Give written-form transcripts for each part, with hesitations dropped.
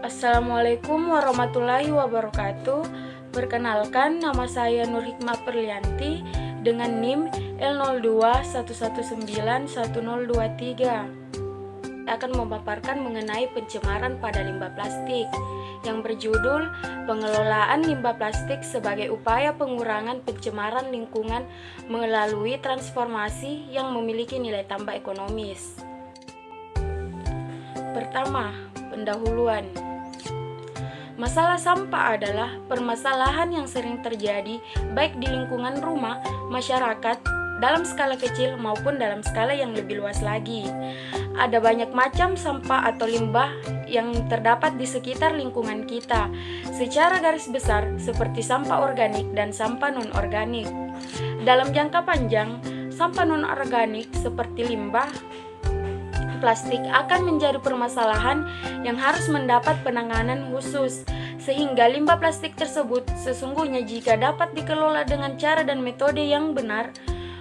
Assalamualaikum warahmatullahi wabarakatuh. Perkenalkan, nama saya Nur Hikmah Perlianti dengan NIM L0211911023. Akan memaparkan mengenai pencemaran pada limbah plastik yang berjudul Pengelolaan Limbah Plastik sebagai Upaya Pengurangan Pencemaran Lingkungan Melalui Transformasi yang Memiliki Nilai Tambah Ekonomis. Pertama, pendahuluan. Masalah sampah adalah permasalahan yang sering terjadi baik di lingkungan rumah, masyarakat, dalam skala kecil maupun dalam skala yang lebih luas lagi. Ada banyak macam sampah atau limbah yang terdapat di sekitar lingkungan kita. Secara garis besar seperti sampah organik dan sampah non-organik. Dalam jangka panjang, sampah non-organik seperti limbah plastik akan menjadi permasalahan yang harus mendapat penanganan khusus, sehingga limbah plastik tersebut sesungguhnya jika dapat dikelola dengan cara dan metode yang benar,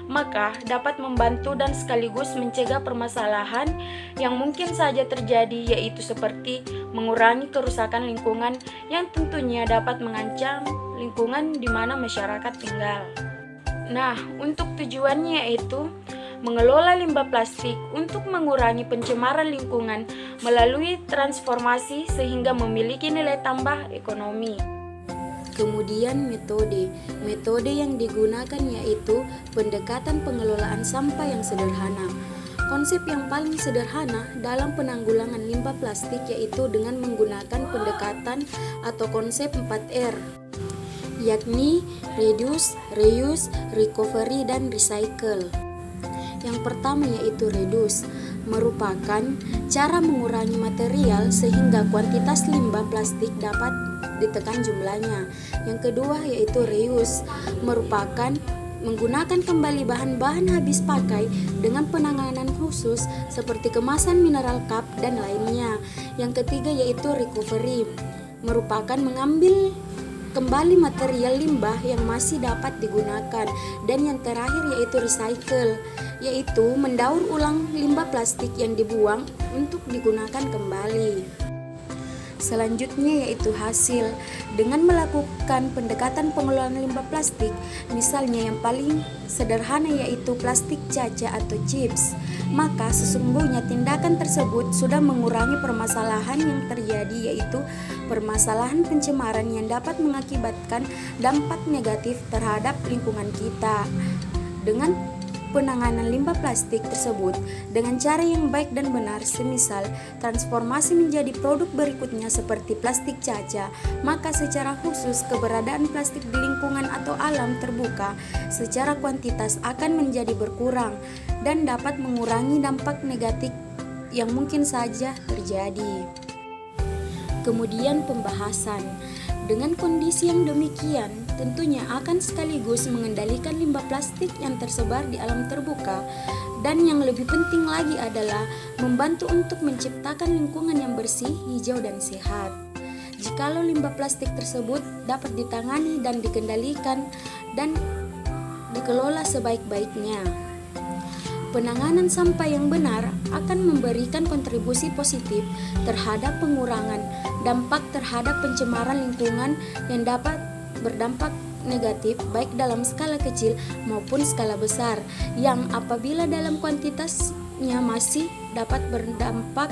maka dapat membantu dan sekaligus mencegah permasalahan yang mungkin saja terjadi, yaitu seperti mengurangi kerusakan lingkungan yang tentunya dapat mengancam lingkungan di mana masyarakat tinggal. Nah, untuk tujuannya yaitu mengelola limbah plastik untuk mengurangi pencemaran lingkungan melalui transformasi sehingga memiliki nilai tambah ekonomi. Kemudian metode yang digunakan yaitu pendekatan pengelolaan sampah yang sederhana. Konsep yang paling sederhana dalam penanggulangan limbah plastik yaitu dengan menggunakan pendekatan atau konsep 4R, yakni reduce, reuse, recovery, dan recycle. Yang pertama yaitu reduce, merupakan cara mengurangi material sehingga kuantitas limbah plastik dapat ditekan jumlahnya. Yang kedua yaitu reuse, merupakan menggunakan kembali bahan-bahan habis pakai dengan penanganan khusus seperti kemasan mineral cup dan lainnya. Yang ketiga yaitu recovery, merupakan mengambil kembali material limbah yang masih dapat digunakan. Dan yang terakhir yaitu recycle, yaitu mendaur ulang limbah plastik yang dibuang untuk digunakan kembali. Selanjutnya yaitu hasil. Dengan melakukan pendekatan pengelolaan limbah plastik, misalnya yang paling sederhana yaitu plastik caca atau chips, maka sesungguhnya tindakan tersebut sudah mengurangi permasalahan yang terjadi, yaitu permasalahan pencemaran yang dapat mengakibatkan dampak negatif terhadap lingkungan kita. Dengan penanganan limbah plastik tersebut dengan cara yang baik dan benar, semisal transformasi menjadi produk berikutnya seperti plastik caca, maka secara khusus keberadaan plastik di lingkungan atau alam terbuka secara kuantitas akan menjadi berkurang dan dapat mengurangi dampak negatif yang mungkin saja terjadi. Kemudian pembahasan. Dengan kondisi yang demikian, tentunya akan sekaligus mengendalikan limbah plastik yang tersebar di alam terbuka, dan yang lebih penting lagi adalah membantu untuk menciptakan lingkungan yang bersih, hijau, dan sehat. Jikalau limbah plastik tersebut dapat ditangani dan dikendalikan dan dikelola sebaik-baiknya, penanganan sampah yang benar akan memberikan kontribusi positif terhadap pengurangan dampak terhadap pencemaran lingkungan yang dapat berdampak negatif baik dalam skala kecil maupun skala besar, yang apabila dalam kuantitasnya masih dapat berdampak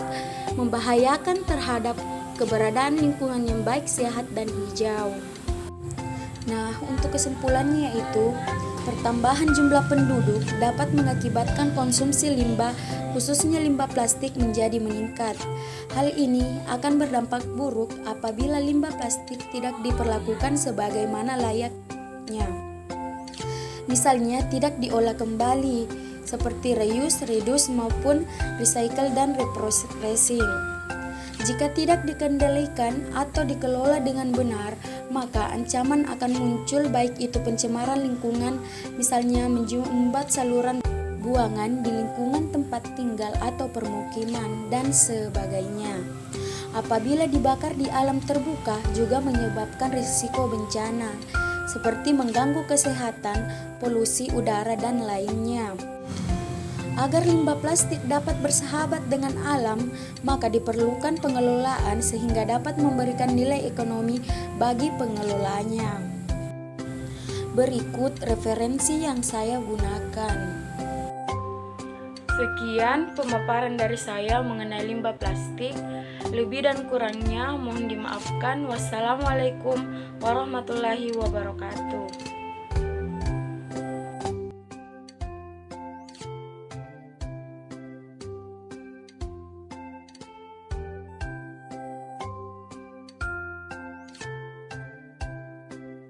membahayakan terhadap keberadaan lingkungan yang baik, sehat, dan hijau. Nah, untuk kesimpulannya yaitu pertambahan jumlah penduduk dapat mengakibatkan konsumsi limbah, khususnya limbah plastik, menjadi meningkat. Hal ini akan berdampak buruk apabila limbah plastik tidak diperlakukan sebagaimana layaknya. Misalnya tidak diolah kembali seperti reuse, reduce maupun recycle dan reprocessing. Jika tidak dikendalikan atau dikelola dengan benar, maka ancaman akan muncul baik itu pencemaran lingkungan, misalnya menyumbat saluran buangan di lingkungan tempat tinggal atau permukiman, dan sebagainya. Apabila dibakar di alam terbuka juga menyebabkan risiko bencana, seperti mengganggu kesehatan, polusi udara, dan lainnya. Agar limbah plastik dapat bersahabat dengan alam, maka diperlukan pengelolaan sehingga dapat memberikan nilai ekonomi bagi pengelolanya. Berikut referensi yang saya gunakan. Sekian pemaparan dari saya mengenai limbah plastik. Lebih dan kurangnya mohon dimaafkan. Wassalamualaikum warahmatullahi wabarakatuh.